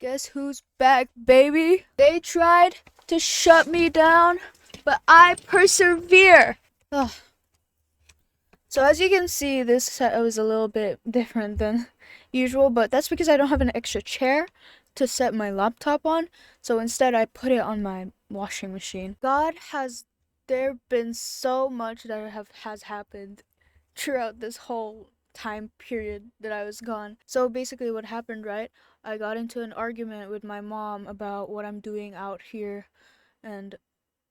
Guess who's back, baby? They tried to shut me down, but I persevere. Ugh. So as you can see, this set was a little bit different than usual, but that's because I don't have an extra chair to set my laptop on. So instead, I put it on my washing machine. There been so much that has happened throughout this whole time period that I was gone. So basically what happened, right? I got into an argument with my mom about what I'm doing out here and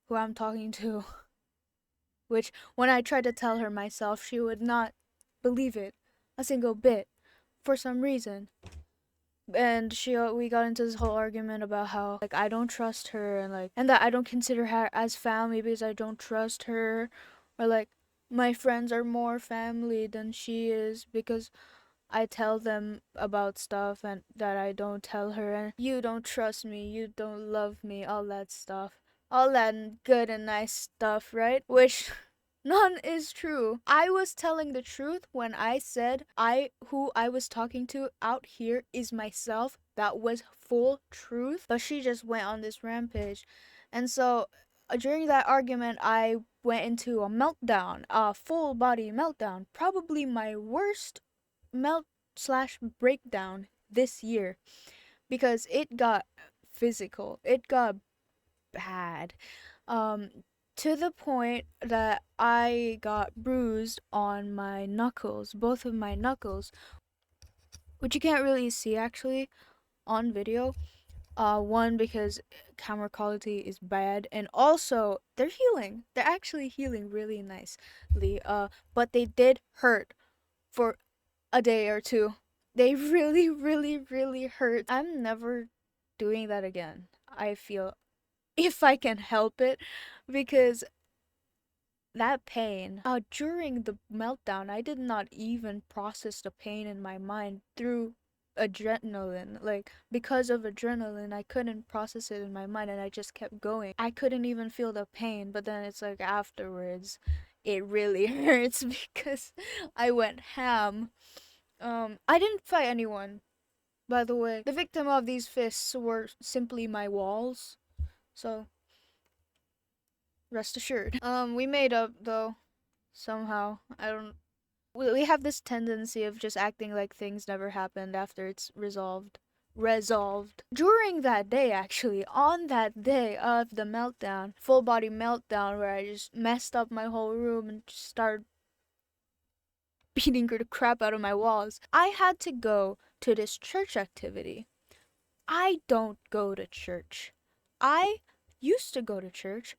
who I'm talking to, which when I tried to tell her myself, she would not believe it a single bit for some reason. And we got into this whole argument about how like I don't trust her and that I don't consider her as family because I don't trust her, or like my friends are more family than she is because I tell them about stuff and that I don't tell her, and you don't trust me, you don't love me, all that stuff. All that good and nice stuff, right? Which none is true. I was telling the truth when I said who I was talking to out here is myself. That was full truth. But she just went on this rampage. And so during that argument I went into a meltdown, a full body meltdown. Probably my worst melt/breakdown this year because it got physical. It got bad. Um to the point that I got bruised on my knuckles, both of my knuckles, which you can't really see actually on video. One because camera quality is bad, and also they're healing. They're actually healing really nicely. But they did hurt for a day or two. They really, really, really hurt. I'm never doing that again. I feel if I can help it, because that pain during the meltdown, I did not even process the pain in my mind through adrenaline. Like, because of adrenaline, I couldn't process it in my mind and I just kept going. I couldn't even feel the pain, but then it's like afterwards it really hurts because I went ham. I didn't fight anyone, by the way. The victim of these fists were simply my walls. So rest assured. We made up though, somehow. I don't. We have this tendency of just acting like things never happened after it's resolved. During that day, actually, on that day of the meltdown, full body meltdown, where I just messed up my whole room and just started beating the crap out of my walls, I had to go to this church activity. I don't go to church. I used to go to church.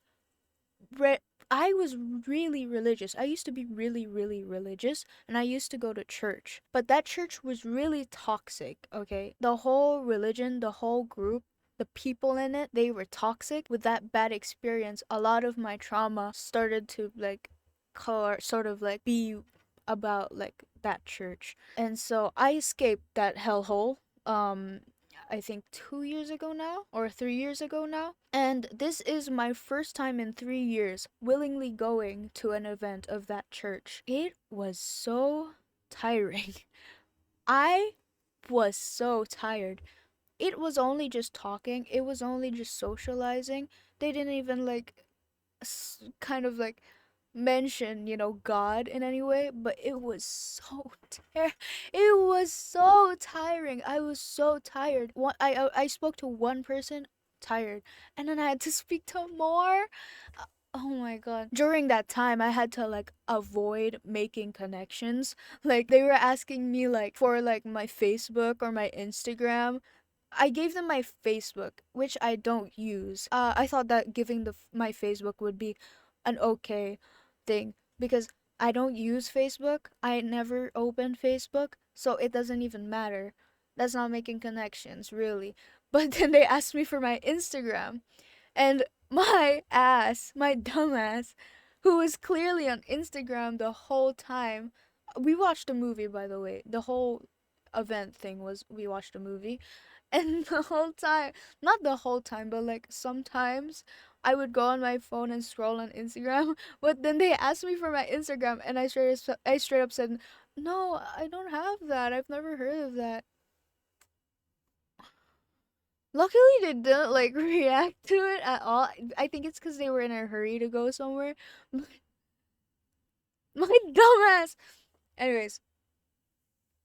I was really religious. I used to be really, really religious, and I used to go to church. But that church was really toxic, okay? The whole religion, the whole group, the people in it, they were toxic. With that bad experience, a lot of my trauma started to like sort of like be about like that church. And so I escaped that hellhole. I think 2 years ago now, or 3 years ago now. And this is my first time in 3 years willingly going to an event of that church. It was so tiring. I was so tired. It was only just talking, it was only just socializing. They didn't even like kind of like mention, God in any way, but it was it was so tiring. I was so tired. I spoke to one person, tired, and then I had to speak to more. Oh my god. During that time, I had to like avoid making connections. Like they were asking me like for like my Facebook or my Instagram. I gave them my Facebook, which I don't use. I thought that giving my Facebook would be an okay thing because I don't use Facebook. I never open Facebook, so it doesn't even matter. That's not making connections, really. But then they asked me for my Instagram, and my dumbass, who was clearly on Instagram the whole time. We watched a movie, by the way. The whole event thing was we watched a movie. And the whole time, not the whole time, but like sometimes I would go on my phone and scroll on Instagram. But then they asked me for my Instagram, and I straight up said, "No, I don't have that. I've never heard of that." Luckily, they didn't like react to it at all. I think it's because they were in a hurry to go somewhere. My dumbass. Anyways,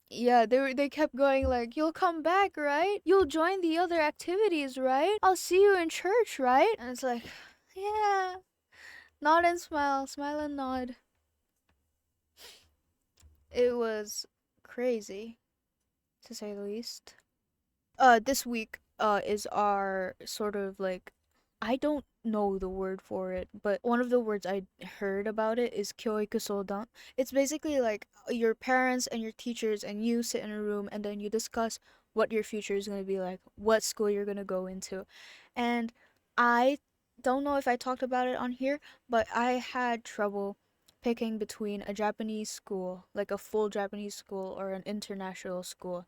yeah, they kept going like, "You'll come back, right? You'll join the other activities, right? I'll see you in church, right?" And it's like, yeah, nod and smile, smile and nod. It was crazy, to say the least. This week is our sort of like, I don't know the word for it, but one of the words I heard about it is kyoiku sodan. It's basically like your parents and your teachers and you sit in a room and then you discuss what your future is going to be like, what school you're going to go into. And I don't know if I talked about it on here, but I had trouble picking between a Japanese school, like a full Japanese school, or an international school,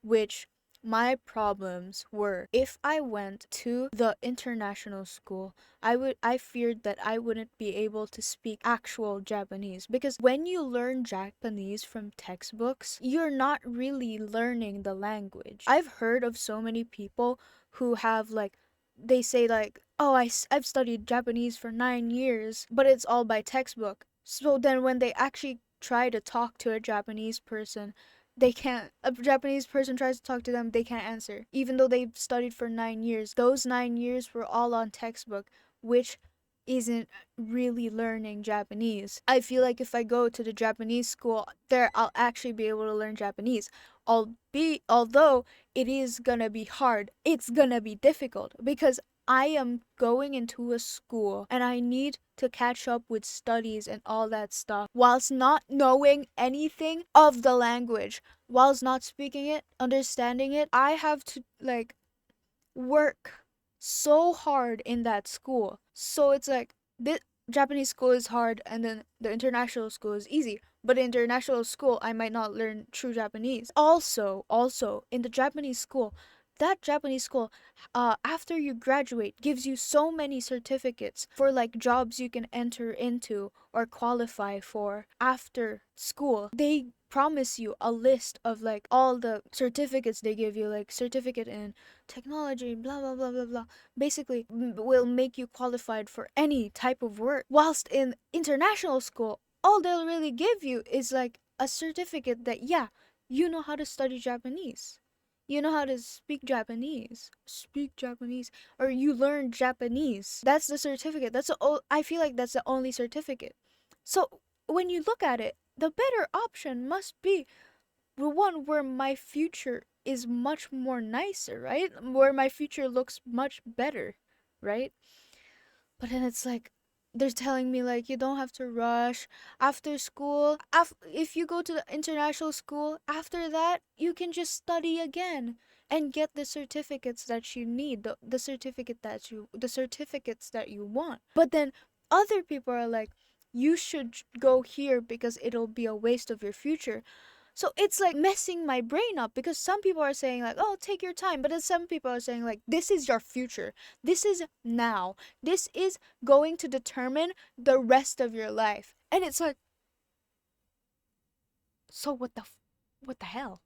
which my problems were if I went to the international school, I feared that I wouldn't be able to speak actual Japanese, because when you learn Japanese from textbooks, you're not really learning the language. I've heard of so many people who have like, they say like, "Oh, I've studied Japanese for 9 years," but it's all by textbook. So then when they actually try to talk to a Japanese person, they can't. A Japanese person tries to talk to them, they can't answer, even though they've studied for 9 years. Those 9 years were all on textbook, which isn't really learning Japanese. I feel like if I go to the Japanese school there, I'll actually be able to learn Japanese. Although it is gonna be hard, it's gonna be difficult, because I am going into a school and I need to catch up with studies and all that stuff whilst not knowing anything of the language, whilst not speaking it, understanding it. I have to like work so hard in that school. So it's like this Japanese school is hard and then the international school is easy. But in international school, I might not learn true Japanese. Also in the Japanese school, that Japanese school, after you graduate, gives you so many certificates for like jobs you can enter into or qualify for after school. They promise you a list of like all the certificates they give you, like certificate in technology, blah blah blah blah blah. Basically, will make you qualified for any type of work. Whilst in international school, all they'll really give you is like a certificate that, yeah, you know how to study Japanese. You know how to speak Japanese, or you learn Japanese. That's the certificate. I feel like that's the only certificate. So when you look at it, the better option must be the one where my future is much more nicer, right? Where my future looks much better, right? But then it's like they're telling me like you don't have to rush after school. If you go to the international school, after that you can just study again and get the certificates that you need, the certificates that you want. But then other people are like, you should go here because it'll be a waste of your future. So it's like messing my brain up, because some people are saying like, "Oh, take your time," but then some people are saying like, "This is your future. This is now. This is going to determine the rest of your life." And it's like, so what the hell?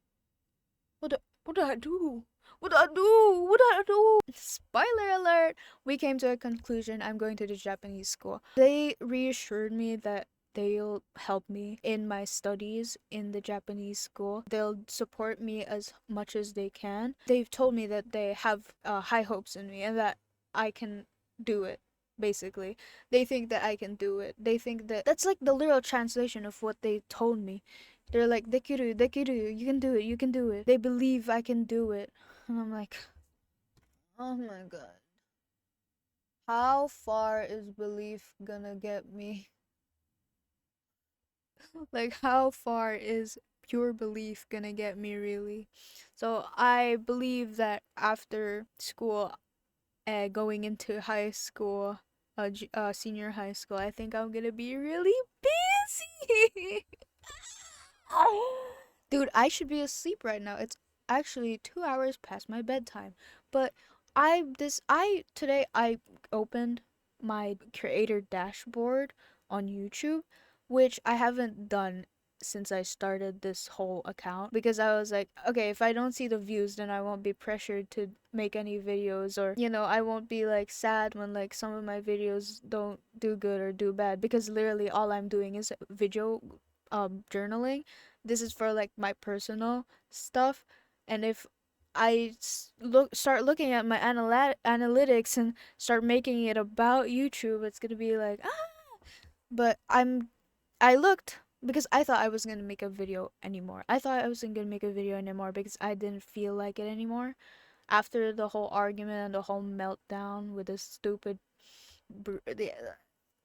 What do I do? What do I do? What do I do? Spoiler alert! We came to a conclusion. I'm going to the Japanese school. They reassured me that they'll help me in my studies in the Japanese school. They'll support me as much as they can. They've told me that they have high hopes in me and that I can do it. Basically, they think that I can do it. They think that that's like the literal translation of what they told me. They're like, "Dekiru, dekiru, you can do it, you can do it." They believe I can do it. And I'm like, oh my god. How far is belief gonna get me? Like, how far is pure belief gonna get me, really? So, I believe that after school, going into high school, senior high school, I think I'm gonna be really busy. Dude, I should be asleep right now. It's actually 2 hours past my bedtime. But today I opened my creator dashboard on YouTube, which I haven't done since I started this whole account, because I was like, okay, if I don't see the views, then I won't be pressured to make any videos, or I won't be like sad when like some of my videos don't do good or do bad, because literally all I'm doing is video journaling. This is for like my personal stuff, and if start looking at my analytics and start making it about YouTube, it's gonna be like, but I looked because I thought I wasn't gonna make a video anymore. I thought I wasn't gonna make a video anymore because I didn't feel like it anymore after the whole argument and the whole meltdown with this stupid.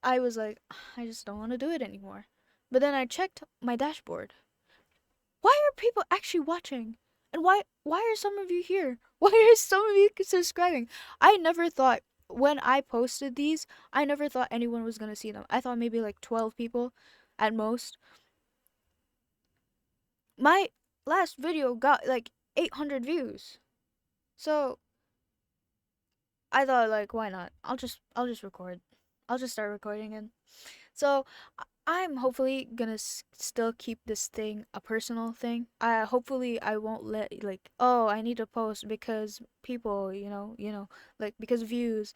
I was like, I just don't want to do it anymore. But then I checked my dashboard. Why are people actually watching? And why are some of you here? Why are some of you subscribing? I never thought when I posted these, I never thought anyone was gonna see them. I thought maybe like 12 people at most. My last video got like 800 views. So I thought like why not? I'll just record. I'll just start recording and so I'm hopefully gonna still keep this thing a personal thing. Hopefully I won't let like, oh, I need to post because people, like because views.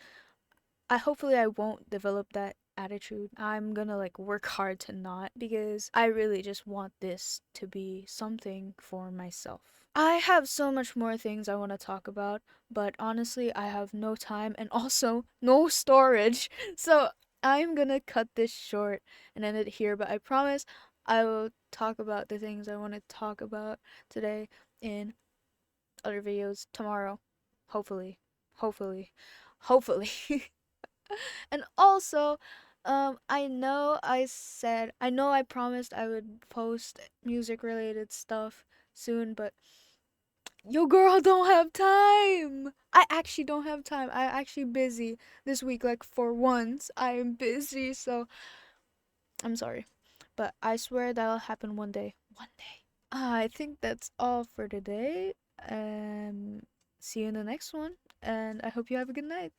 I won't develop that attitude. I'm gonna like work hard to not, because I really just want this to be something for myself. I have so much more things I want to talk about, but honestly, I have no time and also no storage. So I'm gonna cut this short and end it here, but I promise I will talk about the things I want to talk about today in other videos tomorrow. Hopefully. Hopefully. Hopefully. And also, I know I promised I would post music related stuff soon, but your girl don't have time. I actually don't have time. I'm actually busy this week. Like for once, I am busy. So I'm sorry, but I swear that'll happen one day. One day. I think that's all for today. See you in the next one, and I hope you have a good night.